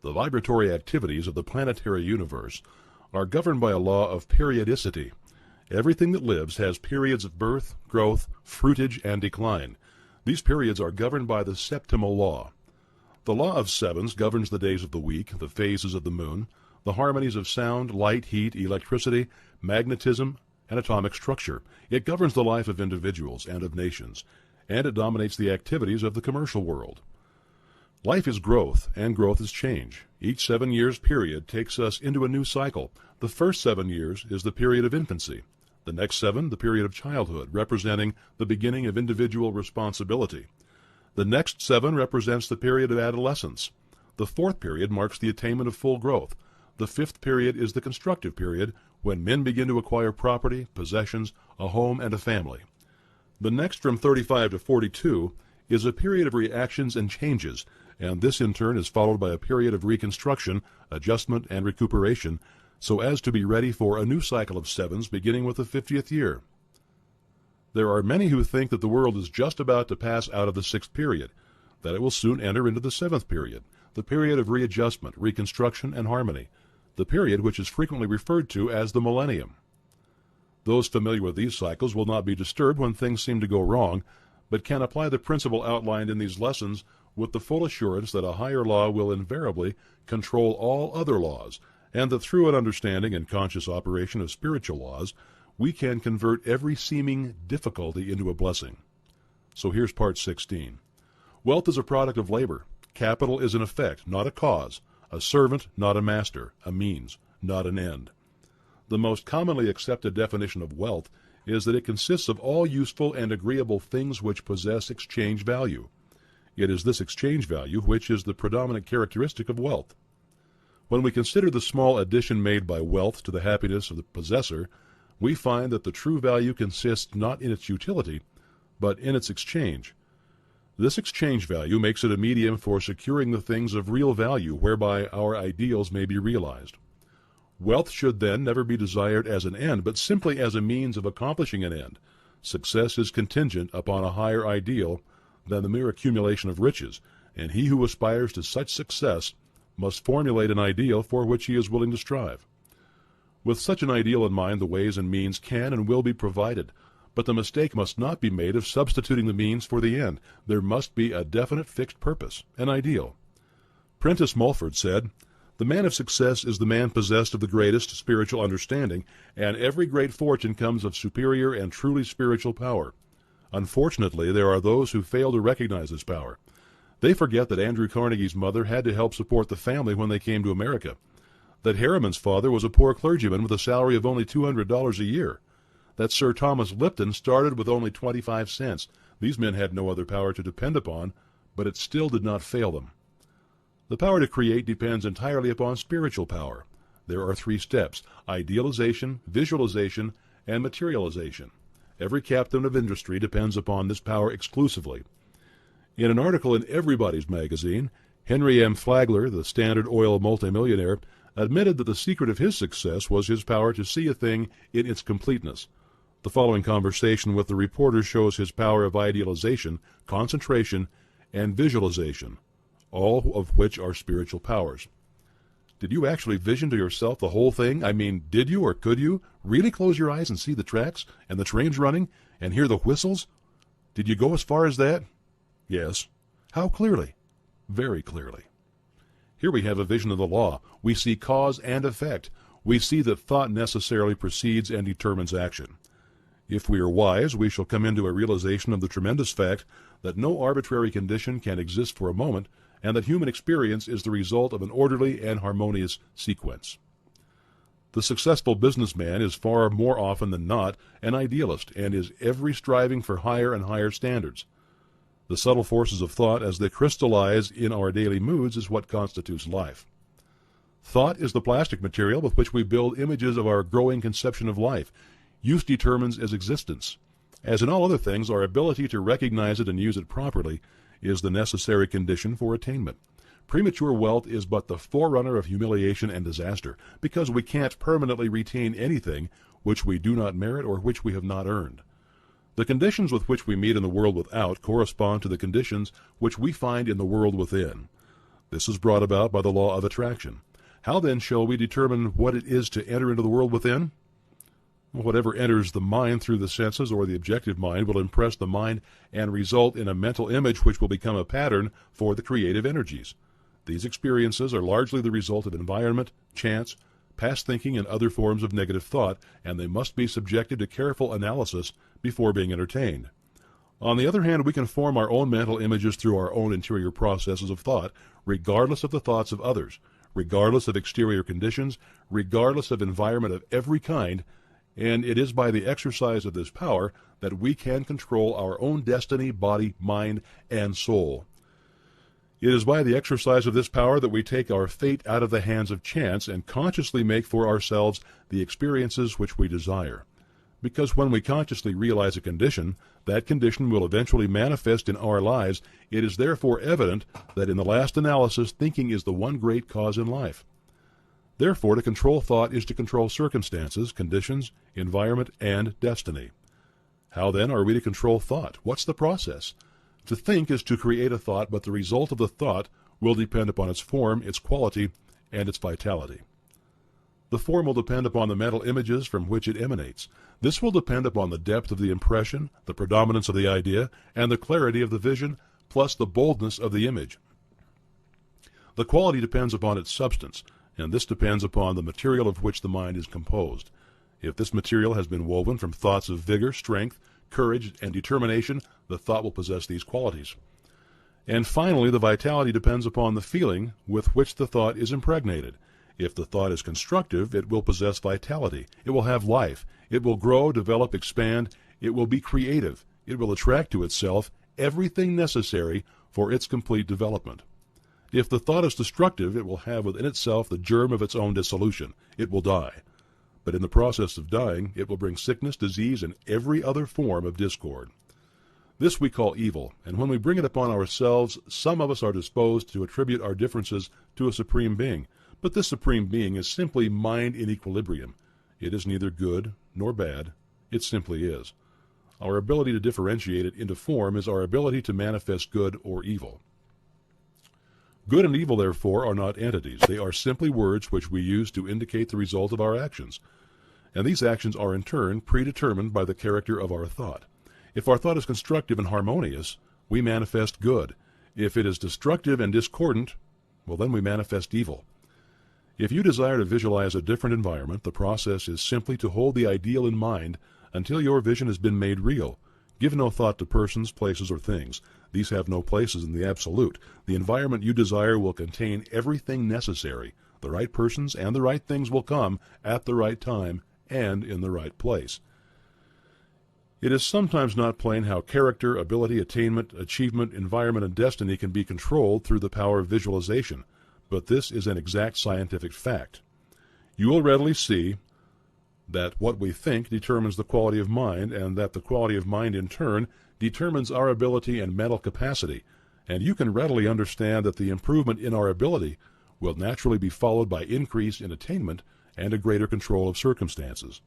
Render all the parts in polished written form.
The vibratory activities of the planetary universe are governed by a law of periodicity. Everything that lives has periods of birth, growth, fruitage, and decline. These periods are governed by the septimal law. The law of sevens governs the days of the week, the phases of the moon, the harmonies of sound, light, heat, electricity, magnetism, and atomic structure. It governs the life of individuals and of nations, and it dominates the activities of the commercial world. Life is growth, and growth is change. Each 7 years period takes us into a new cycle. The first 7 years is the period of infancy. The next 7, the period of childhood, representing the beginning of individual responsibility. The next 7 represents the period of adolescence. The 4th period marks the attainment of full growth. The 5th period is the constructive period, when men begin to acquire property, possessions, a home, and a family. The next, from 35 to 42, is a period of reactions and changes, and this in turn is followed by a period of reconstruction, adjustment, and recuperation, so as to be ready for a new cycle of sevens beginning with the 50th year. There are many who think that the world is just about to pass out of the 6th period, that it will soon enter into the 7th period, the period of readjustment, reconstruction, and harmony, the period which is frequently referred to as the millennium. Those familiar with these cycles will not be disturbed when things seem to go wrong, but can apply the principle outlined in these lessons with the full assurance that a higher law will invariably control all other laws, and that through an understanding and conscious operation of spiritual laws, we can convert every seeming difficulty into a blessing. So here's part 16. Wealth is a product of labor. Capital is an effect, not a cause, a servant, not a master, a means, not an end. The most commonly accepted definition of wealth is that it consists of all useful and agreeable things which possess exchange value. It is this exchange value which is the predominant characteristic of wealth. When we consider the small addition made by wealth to the happiness of the possessor, we find that the true value consists not in its utility, but in its exchange. This exchange value makes it a medium for securing the things of real value whereby our ideals may be realized. Wealth should then never be desired as an end, but simply as a means of accomplishing an end. Success is contingent upon a higher ideal than the mere accumulation of riches, and he who aspires to such success must formulate an ideal for which he is willing to strive. With such an ideal in mind, the ways and means can and will be provided, but the mistake must not be made of substituting the means for the end. There must be a definite fixed purpose, an ideal. Prentice Mulford said, "The man of success is the man possessed of the greatest spiritual understanding, and every great fortune comes of superior and truly spiritual power. Unfortunately, there are those who fail to recognize this power. They forget that Andrew Carnegie's mother had to help support the family when they came to America, that Harriman's father was a poor clergyman with a salary of only $200 a year, that Sir Thomas Lipton started with only 25 cents. These men had no other power to depend upon, but it still did not fail them. The power to create depends entirely upon spiritual power. There are 3 steps: idealization, visualization, and materialization. Every captain of industry depends upon this power exclusively. In an article in Everybody's Magazine, Henry M. Flagler, the Standard Oil multimillionaire, admitted that the secret of his success was his power to see a thing in its completeness. The following conversation with the reporter shows his power of idealization, concentration, and visualization, all of which are spiritual powers. Did you actually vision to yourself the whole thing? I mean, did you or could you really close your eyes and see the tracks and the trains running and hear the whistles? Did you go as far as that? Yes. How clearly? Very clearly. Here we have a vision of the law. We see cause and effect. We see that thought necessarily precedes and determines action. If we are wise, we shall come into a realization of the tremendous fact that no arbitrary condition can exist for a moment, and that human experience is the result of an orderly and harmonious sequence. The successful businessman is far more often than not an idealist, and is ever striving for higher and higher standards. The subtle forces of thought, as they crystallize in our daily moods, is what constitutes life. Thought is the plastic material with which we build images of our growing conception of life. Use determines its existence. As in all other things, our ability to recognize it and use it properly is the necessary condition for attainment. Premature wealth is but the forerunner of humiliation and disaster, because we can't permanently retain anything which we do not merit or which we have not earned. The conditions with which we meet in the world without correspond to the conditions which we find in the world within. This is brought about by the law of attraction. How then shall we determine what it is to enter into the world within? Whatever enters the mind through the senses or the objective mind will impress the mind and result in a mental image which will become a pattern for the creative energies. These experiences are largely the result of environment, chance, past thinking, and other forms of negative thought, and they must be subjected to careful analysis before being entertained. On the other hand, we can form our own mental images through our own interior processes of thought, regardless of the thoughts of others, regardless of exterior conditions, regardless of environment of every kind, and it is by the exercise of this power that we can control our own destiny, body, mind, and soul. It is by the exercise of this power that we take our fate out of the hands of chance and consciously make for ourselves the experiences which we desire. Because when we consciously realize a condition, that condition will eventually manifest in our lives. It is therefore evident that in the last analysis, thinking is the one great cause in life. Therefore, to control thought is to control circumstances, conditions, environment, and destiny. How then are we to control thought? What's the process? To think is to create a thought, but the result of the thought will depend upon its form, its quality, and its vitality. The form will depend upon the mental images from which it emanates. This will depend upon the depth of the impression, the predominance of the idea, and the clarity of the vision, plus the boldness of the image. The quality depends upon its substance, and this depends upon the material of which the mind is composed. If this material has been woven from thoughts of vigor, strength, courage, and determination, the thought will possess these qualities. And finally, the vitality depends upon the feeling with which the thought is impregnated. If the thought is constructive, it will possess vitality. It will have life. It will grow, develop, expand. It will be creative. It will attract to itself everything necessary for its complete development. If the thought is destructive, it will have within itself the germ of its own dissolution. It will die. But in the process of dying, it will bring sickness, disease, and every other form of discord. This we call evil, and when we bring it upon ourselves, some of us are disposed to attribute our differences to a supreme being. But this supreme being is simply mind in equilibrium. It is neither good nor bad. It simply is. Our ability to differentiate it into form is our ability to manifest good or evil. Good and evil, therefore, are not entities. They are simply words which we use to indicate the result of our actions. And these actions are in turn predetermined by the character of our thought. If our thought is constructive and harmonious, we manifest good. If it is destructive and discordant, well, then we manifest evil. If you desire to visualize a different environment, the process is simply to hold the ideal in mind until your vision has been made real. Give no thought to persons, places, or things. These have no places in the absolute. The environment you desire will contain everything necessary. The right persons and the right things will come at the right time and in the right place. It is sometimes not plain how character, ability, attainment, achievement, environment, and destiny can be controlled through the power of visualization, but this is an exact scientific fact. You will readily see that what we think determines the quality of mind, and that the quality of mind in turn determines our ability and mental capacity, and you can readily understand that the improvement in our ability will naturally be followed by increase in attainment and a greater control of circumstances.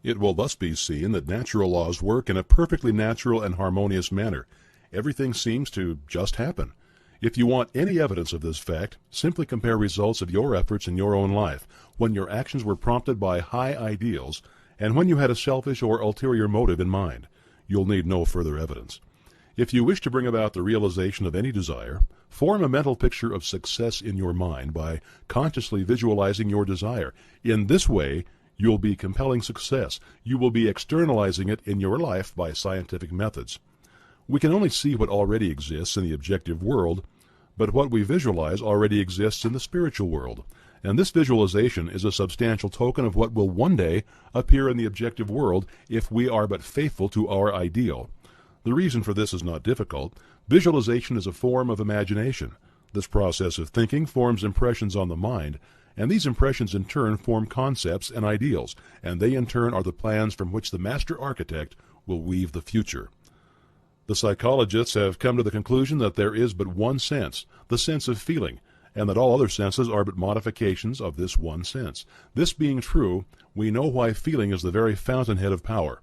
It will thus be seen that natural laws work in a perfectly natural and harmonious manner. Everything seems to just happen. If you want any evidence of this fact, simply compare results of your efforts in your own life, when your actions were prompted by high ideals, and when you had a selfish or ulterior motive in mind. You'll need no further evidence. If you wish to bring about the realization of any desire, form a mental picture of success in your mind by consciously visualizing your desire. In this way, you'll be compelling success. You will be externalizing it in your life by scientific methods. We can only see what already exists in the objective world, but what we visualize already exists in the spiritual world, and this visualization is a substantial token of what will one day appear in the objective world if we are but faithful to our ideal. The reason for this is not difficult. Visualization is a form of imagination. This process of thinking forms impressions on the mind, and these impressions in turn form concepts and ideals, and they in turn are the plans from which the master architect will weave the future. The psychologists have come to the conclusion that there is but one sense, the sense of feeling, and that all other senses are but modifications of this one sense. This being true, we know why feeling is the very fountainhead of power,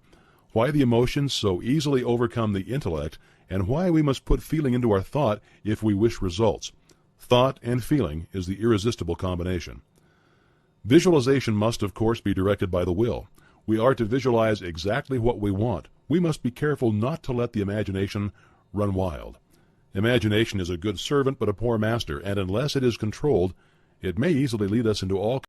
why the emotions so easily overcome the intellect, and why we must put feeling into our thought if we wish results. Thought and feeling is the irresistible combination. Visualization must, of course, be directed by the will. We are to visualize exactly what we want. We must be careful not to let the imagination run wild. Imagination is a good servant but a poor master, and unless it is controlled, it may easily lead us into all